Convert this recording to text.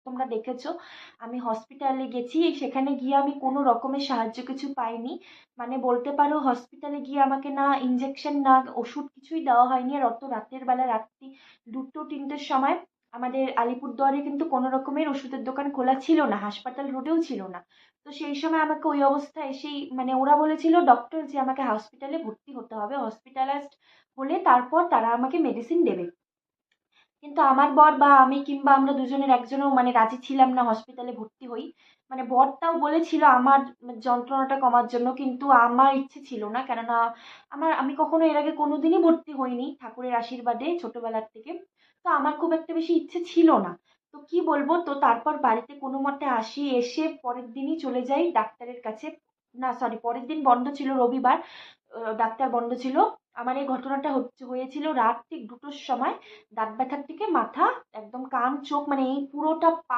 তোমরা দেখেছো। আমি হসপিটালে গেছি, সেখানে গিয়ে আমি কোনো রকমের সাহায্য কিছু পাইনি। মানে বলতে পারো হসপিটালে গিয়ে আমাকে না ইঞ্জেকশন না ওষুধ কিছুই দেওয়া হয়নি। আর অত রাতের বেলা, রাত্রি 2টো 3টের সময় আমাদের আলিপুরদুয়ারে কিন্তু কোনো রকমের ওষুধের দোকান খোলা ছিল না, হাসপাতাল রোডেও ছিল না। তো সেই সময় আমাকে ওই অবস্থায় এসেই মানে ওরা বলেছিল ডক্টর যে আমাকে হসপিটালে ভর্তি হতে হবে, হসপিটালাইজড হলে তারপর তারা আমাকে মেডিসিন দেবে। কিন্তু আমার বর বা আমি কিংবা আমরা দুজনের একজনও মানে রাজি ছিলাম না হসপিটালে ভর্তি হই। মানে বরটাও বলেছিল আমার যন্ত্রণাটা কমার জন্য, কিন্তু আমার ইচ্ছে ছিল না। কেননা আমি কখনো এর আগে কোনোদিনই ভর্তি হইনি ঠাকুরের আশীর্বাদে ছোটবেলার থেকে। তো আমার খুব একটা বেশি ইচ্ছে ছিল না। তো কি বলবো, তো তারপর বাড়িতে কোনো মতে আসি, এসে পরের দিনই চলে যাই ডাক্তারের কাছে। না সরি, পরের দিন বন্ধ ছিল, রবিবার। ডাক্তার বন্ধ ছিল। আমার এই ঘটনাটা হয়েছিল রাত ঠিক 2টোর সময়। দাঁত ব্যথার থেকে মাথা একদম কান চোখ মানে এই পুরোটা